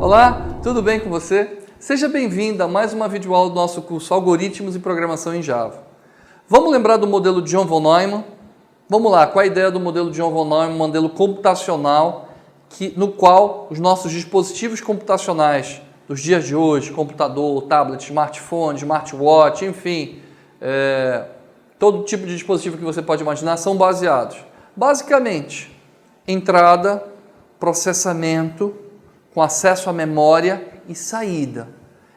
Olá, tudo bem com você? Seja bem-vindo a mais uma videoaula do nosso curso Algoritmos e Programação em Java. Vamos lembrar do modelo de John von Neumann? Vamos lá, qual a ideia do modelo de John von Neumann? Um modelo computacional no qual os nossos dispositivos computacionais dos dias de hoje, computador, tablet, smartphone, smartwatch, enfim, todo tipo de dispositivo que você pode imaginar são baseados. Basicamente, entrada, processamento, com acesso à memória e saída.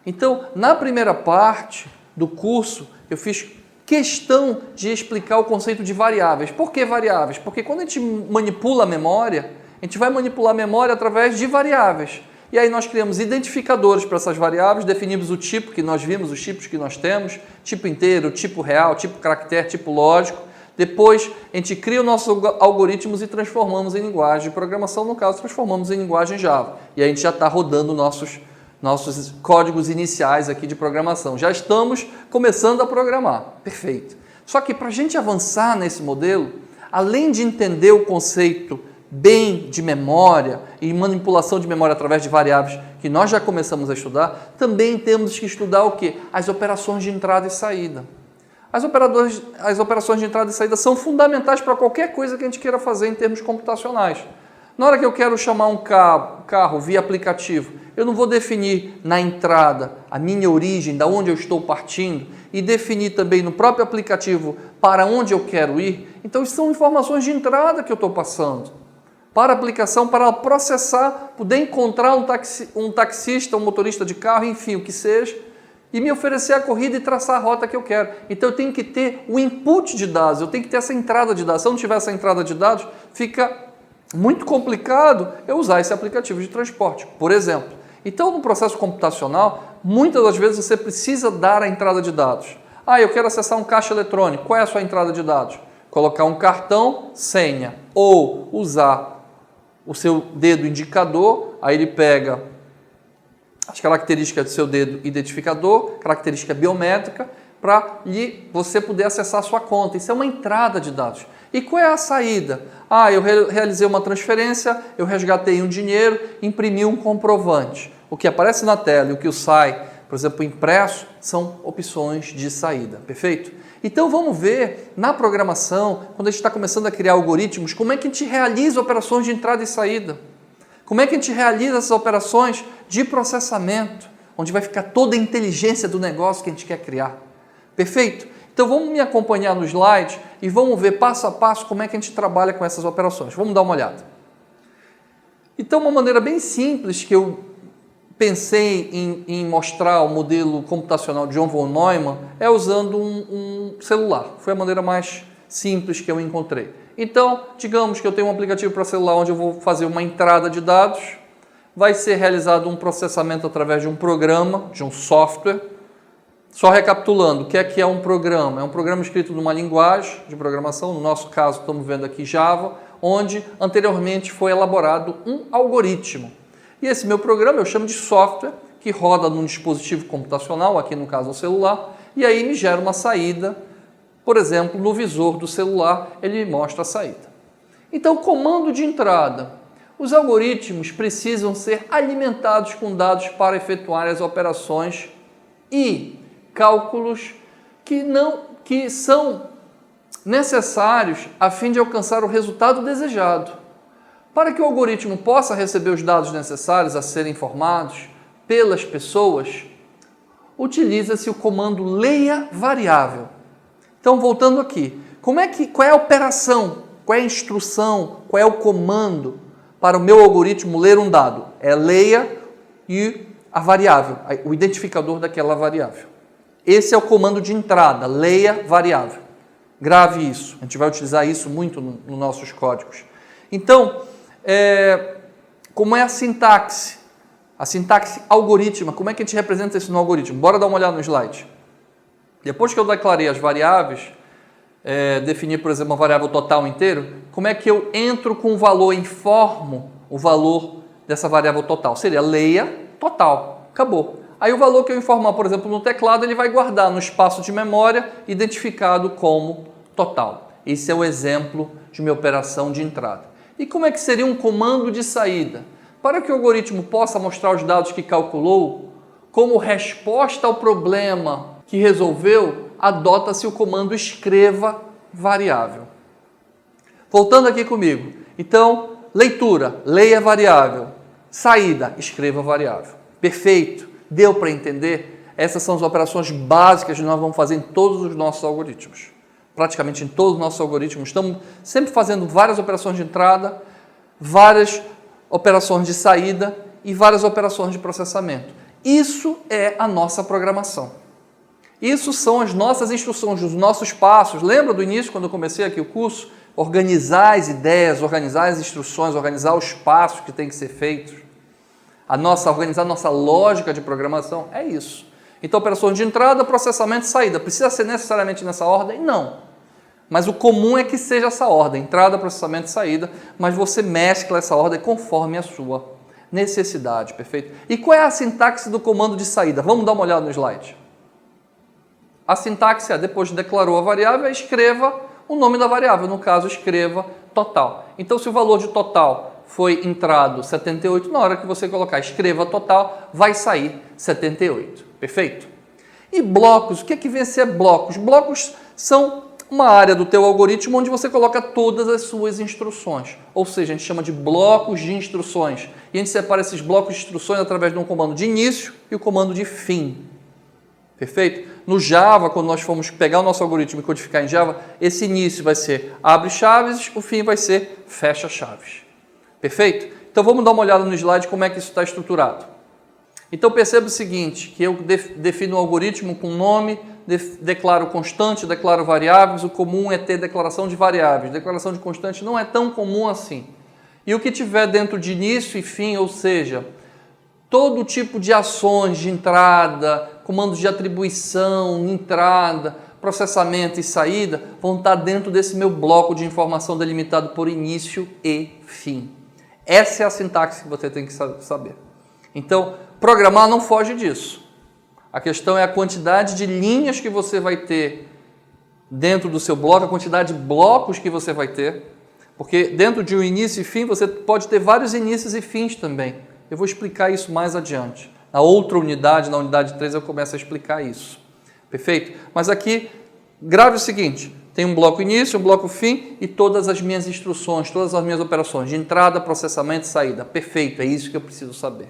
Então, na primeira parte do curso, eu fiz questão de explicar o conceito de variáveis. Por que variáveis? Porque quando a gente manipula a memória, a gente vai manipular a memória através de variáveis. E aí nós criamos identificadores para essas variáveis, definimos o tipo que nós vimos, os tipos que nós temos, tipo inteiro, tipo real, tipo caractere, tipo lógico. Depois, a gente cria os nossos algoritmos e transformamos em linguagem de programação, no caso, transformamos em linguagem Java. E aí a gente já está rodando nossos códigos iniciais aqui de programação. Já estamos começando a programar. Perfeito. Só que para a gente avançar nesse modelo, além de entender o conceito bem de memória e manipulação de memória através de variáveis, que nós já começamos a estudar, também temos que estudar o quê? As operações de entrada e saída. As operações de entrada e saída são fundamentais para qualquer coisa que a gente queira fazer em termos computacionais. Na hora que eu quero chamar um carro via aplicativo, eu não vou definir na entrada a minha origem, da onde eu estou partindo, e definir também no próprio aplicativo para onde eu quero ir. Então, isso são informações de entrada que eu estou passando para a aplicação, para ela processar, poder encontrar um taxista, um motorista de carro, enfim, o que seja, e me oferecer a corrida e traçar a rota que eu quero. Então eu tenho que ter o input de dados, eu tenho que ter essa entrada de dados. Se eu não tiver essa entrada de dados, fica muito complicado eu usar esse aplicativo de transporte, por exemplo. Então, no processo computacional, muitas das vezes você precisa dar a entrada de dados. Eu quero acessar um caixa eletrônico. Qual é a sua entrada de dados? Colocar um cartão, senha, ou usar o seu dedo indicador, aí ele pega as características do seu dedo identificador, característica biométrica, para você poder acessar a sua conta. Isso é uma entrada de dados. E qual é a saída? Eu realizei uma transferência, eu resgatei um dinheiro, imprimi um comprovante. O que aparece na tela e o que sai, por exemplo, impresso, são opções de saída. Perfeito? Então vamos ver na programação, quando a gente está começando a criar algoritmos, como é que a gente realiza operações de entrada e saída. Como é que a gente realiza essas operações de processamento, onde vai ficar toda a inteligência do negócio que a gente quer criar. Perfeito? Então vamos me acompanhar no slide e vamos ver passo a passo como é que a gente trabalha com essas operações. Vamos dar uma olhada. Então, uma maneira bem simples que eu pensei em mostrar o modelo computacional de John von Neumann é usando um celular. Foi a maneira mais simples que eu encontrei. Então, digamos que eu tenho um aplicativo para celular onde eu vou fazer uma entrada de dados, vai ser realizado um processamento através de um programa, de um software. Só recapitulando, o que é um programa? É um programa escrito numa linguagem de programação, no nosso caso estamos vendo aqui Java, onde anteriormente foi elaborado um algoritmo. E esse meu programa eu chamo de software, que roda num dispositivo computacional, aqui no caso o celular, e aí me gera uma saída. Por exemplo, no visor do celular, ele mostra a saída. Então, comando de entrada. Os algoritmos precisam ser alimentados com dados para efetuar as operações e cálculos que são necessários a fim de alcançar o resultado desejado. Para que o algoritmo possa receber os dados necessários a serem informados pelas pessoas, utiliza-se o comando leia variável. Então, voltando aqui, qual é a operação, qual é a instrução, qual é o comando para o meu algoritmo ler um dado? É leia e a variável, o identificador daquela variável. Esse é o comando de entrada, leia variável. Grave isso, a gente vai utilizar isso muito nos nossos códigos. Então, como é a sintaxe? A sintaxe algorítmica, como é que a gente representa isso no algoritmo? Bora dar uma olhada no slide. Depois que eu declarei as variáveis, definir, por exemplo, uma variável total inteiro, como é que eu entro com o valor, informo o valor dessa variável total? Seria leia total. Acabou. Aí o valor que eu informar, por exemplo, no teclado, ele vai guardar no espaço de memória identificado como total. Esse é o exemplo de uma operação de entrada. E como é que seria um comando de saída? para que o algoritmo possa mostrar os dados que calculou, como resposta ao problema que resolveu, adota-se o comando escreva variável. Voltando aqui comigo. Então, leitura, leia variável. Saída, escreva variável. Perfeito. Deu para entender? Essas são as operações básicas que nós vamos fazer em todos os nossos algoritmos. Praticamente em todos os nossos algoritmos. Estamos sempre fazendo várias operações de entrada, várias operações de saída e várias operações de processamento. Isso é a nossa programação. Isso são as nossas instruções, os nossos passos. Lembra do início, quando eu comecei aqui o curso? Organizar as ideias, organizar as instruções, organizar os passos que têm que ser feitos. Organizar a nossa lógica de programação é isso. Então, operações de entrada, processamento e saída. Precisa ser necessariamente nessa ordem? Não. Mas o comum é que seja essa ordem, entrada, processamento e saída, mas você mescla essa ordem conforme a sua necessidade, perfeito? E qual é a sintaxe do comando de saída? Vamos dar uma olhada no slide. A sintaxe é, depois de declarou a variável, escreva o nome da variável, no caso, escreva total. Então, se o valor de total foi entrado 78, na hora que você colocar escreva total, vai sair 78, perfeito? E blocos, o que é que vem a ser blocos? Blocos são uma área do teu algoritmo onde você coloca todas as suas instruções. Ou seja, a gente chama de blocos de instruções. E a gente separa esses blocos de instruções através de um comando de início e o comando de fim. Perfeito? No Java, quando nós formos pegar o nosso algoritmo e codificar em Java, esse início vai ser abre chaves, o fim vai ser fecha chaves. Perfeito? Então vamos dar uma olhada no slide como é que isso está estruturado. Então perceba o seguinte, que eu defino um algoritmo com nome, declaro constante, declaro variáveis, o comum é ter declaração de variáveis. Declaração de constante não é tão comum assim. E o que tiver dentro de início e fim, ou seja, todo tipo de ações de entrada, comandos de atribuição, entrada, processamento e saída, vão estar dentro desse meu bloco de informação delimitado por início e fim. Essa é a sintaxe que você tem que saber. Então, programar não foge disso. A questão é a quantidade de linhas que você vai ter dentro do seu bloco, a quantidade de blocos que você vai ter, porque dentro de um início e fim você pode ter vários inícios e fins também. Eu vou explicar isso mais adiante. Na outra unidade, na unidade 3, eu começo a explicar isso. Perfeito? Mas aqui, grave o seguinte, tem um bloco início, um bloco fim e todas as minhas instruções, todas as minhas operações de entrada, processamento e saída. Perfeito, é isso que eu preciso saber.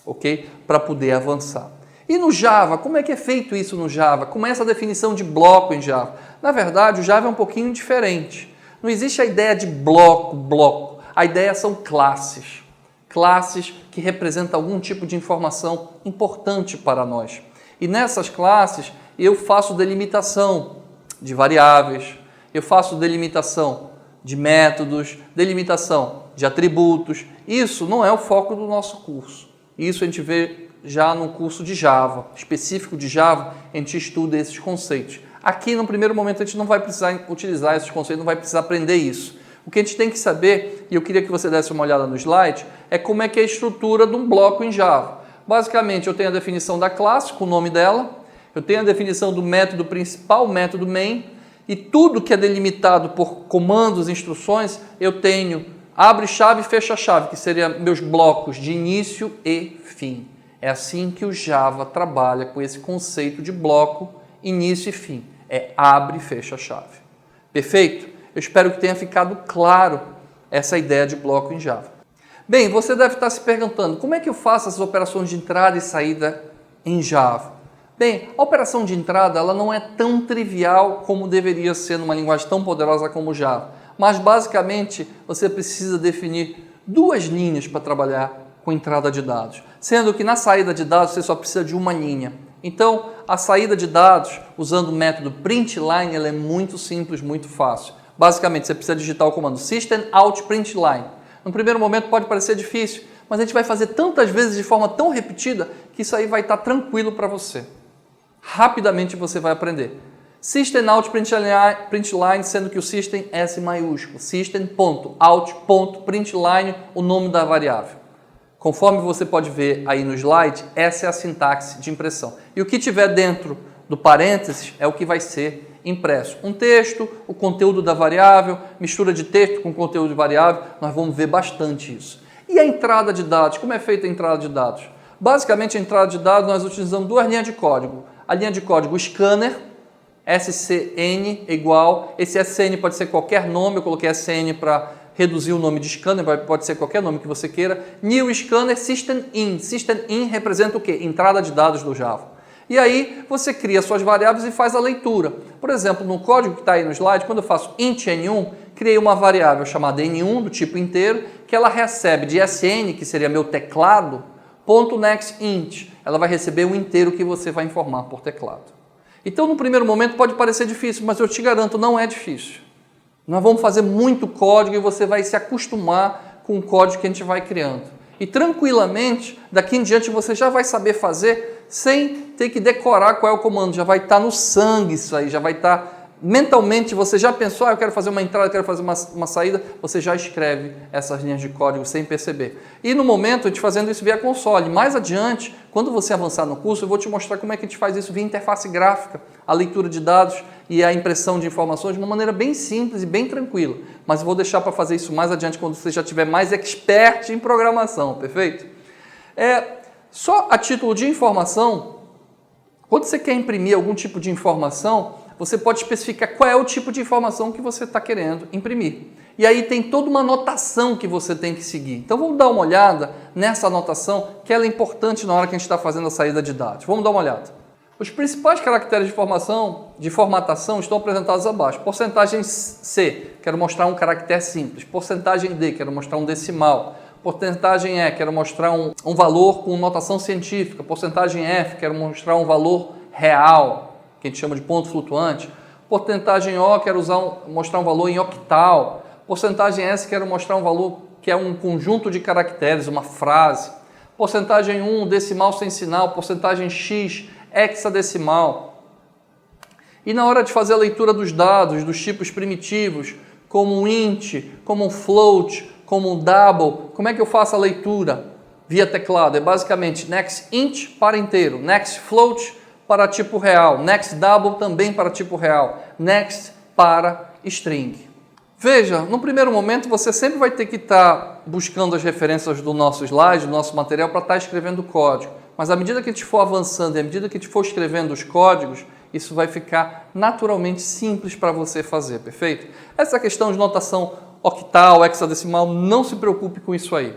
Ok? Para poder avançar. E no Java, como é que é feito isso no Java? Como é essa definição de bloco em Java? Na verdade, o Java é um pouquinho diferente. Não existe a ideia de bloco. A ideia são classes. Classes que representam algum tipo de informação importante para nós. E nessas classes eu faço delimitação de variáveis, eu faço delimitação de métodos, delimitação de atributos. Isso não é o foco do nosso curso. Isso a gente vê já no curso de Java, específico de Java, a gente estuda esses conceitos. Aqui, no primeiro momento, a gente não vai precisar utilizar esses conceitos, não vai precisar aprender isso. O que a gente tem que saber, e eu queria que você desse uma olhada no slide, é como é que é a estrutura de um bloco em Java. Basicamente, eu tenho a definição da classe, com o nome dela, eu tenho a definição do método principal, o método main, e tudo que é delimitado por comandos, instruções, eu tenho abre chave e fecha chave, que seriam meus blocos de início e fim. É assim que o Java trabalha com esse conceito de bloco, início e fim. É abre e fecha chave. Perfeito? Eu espero que tenha ficado claro essa ideia de bloco em Java. Bem, você deve estar se perguntando, como é que eu faço essas operações de entrada e saída em Java? Bem, a operação de entrada ela não é tão trivial como deveria ser numa linguagem tão poderosa como o Java. Mas, basicamente, você precisa definir duas linhas para trabalhar com entrada de dados. Sendo que na saída de dados você só precisa de uma linha. Então, a saída de dados, usando o método println, ela é muito simples, muito fácil. Basicamente, você precisa digitar o comando system out println. No primeiro momento pode parecer difícil, mas a gente vai fazer tantas vezes de forma tão repetida que isso aí vai estar tranquilo para você. Rapidamente você vai aprender. System out println, sendo que o system é S maiúsculo. System.out.println, o nome da variável. Conforme você pode ver aí no slide, essa é a sintaxe de impressão. E o que tiver dentro do parênteses é o que vai ser impresso. Um texto, o conteúdo da variável, mistura de texto com conteúdo de variável, nós vamos ver bastante isso. E a entrada de dados? Como é feita a entrada de dados? Basicamente, a entrada de dados nós utilizamos duas linhas de código. A linha de código scanner, SCN igual, esse SCN pode ser qualquer nome, eu coloquei SCN para reduzir o nome de scanner, pode ser qualquer nome que você queira. New Scanner System In. System In representa o quê? Entrada de dados do Java. E aí você cria suas variáveis e faz a leitura. Por exemplo, no código que está aí no slide, quando eu faço int n1, criei uma variável chamada n1 do tipo inteiro, que ela recebe de SN, que seria meu teclado, .nextInt. Ela vai receber o inteiro que você vai informar por teclado. Então, no primeiro momento pode parecer difícil, mas eu te garanto, não é difícil. Nós vamos fazer muito código e você vai se acostumar com o código que a gente vai criando. E tranquilamente, daqui em diante você já vai saber fazer sem ter que decorar qual é o comando. Já vai estar no sangue isso aí, já vai estar... Mentalmente você já pensou, eu quero fazer uma entrada, eu quero fazer uma saída, você já escreve essas linhas de código sem perceber. E no momento, a gente fazendo isso via console. Mais adiante, quando você avançar no curso, eu vou te mostrar como é que a gente faz isso via interface gráfica, a leitura de dados e a impressão de informações de uma maneira bem simples e bem tranquila. Mas eu vou deixar para fazer isso mais adiante, quando você já tiver mais expert em programação, perfeito? Só a título de informação, quando você quer imprimir algum tipo de informação, você pode especificar qual é o tipo de informação que você está querendo imprimir. E aí tem toda uma anotação que você tem que seguir. Então vamos dar uma olhada nessa anotação, que ela é importante na hora que a gente está fazendo a saída de dados. Vamos dar uma olhada. Os principais caracteres de formatação estão apresentados abaixo. Porcentagem C, quero mostrar um caractere simples. Porcentagem D, quero mostrar um decimal. Porcentagem E, quero mostrar um valor com notação científica. Porcentagem F, quero mostrar um valor real, que a gente chama de ponto flutuante. Porcentagem O, quero mostrar um valor em octal. Porcentagem S, quero mostrar um valor que é um conjunto de caracteres, uma frase. Porcentagem 1, decimal sem sinal. Porcentagem X, hexadecimal. E na hora de fazer a leitura dos dados, dos tipos primitivos, como um int, como um float, como um double, como é que eu faço a leitura via teclado? É basicamente next int para inteiro, next float para tipo real, next double também para tipo real, next para string. Veja, no primeiro momento você sempre vai ter que estar buscando as referências do nosso slide, do nosso material, para estar escrevendo o código. Mas à medida que a gente for avançando e à medida que a gente for escrevendo os códigos, isso vai ficar naturalmente simples para você fazer, perfeito? Essa questão de notação octal, hexadecimal, não se preocupe com isso aí.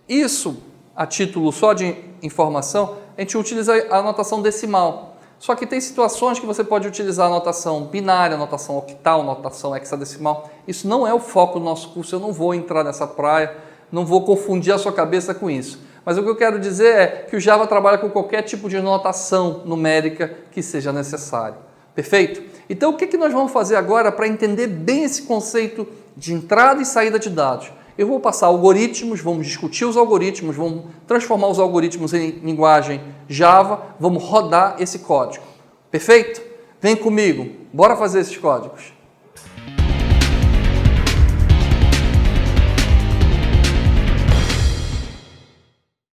Isso, a título só de informação, a gente utiliza a notação decimal. Só que tem situações que você pode utilizar a notação binária, a notação octal, a notação hexadecimal. Isso não é o foco do nosso curso, eu não vou entrar nessa praia, não vou confundir a sua cabeça com isso. Mas o que eu quero dizer é que o Java trabalha com qualquer tipo de notação numérica que seja necessário. Perfeito? Então o que nós vamos fazer agora para entender bem esse conceito de entrada e saída de dados? Eu vou passar algoritmos, vamos discutir os algoritmos, vamos transformar os algoritmos em linguagem Java, vamos rodar esse código. Perfeito? Vem comigo, bora fazer esses códigos.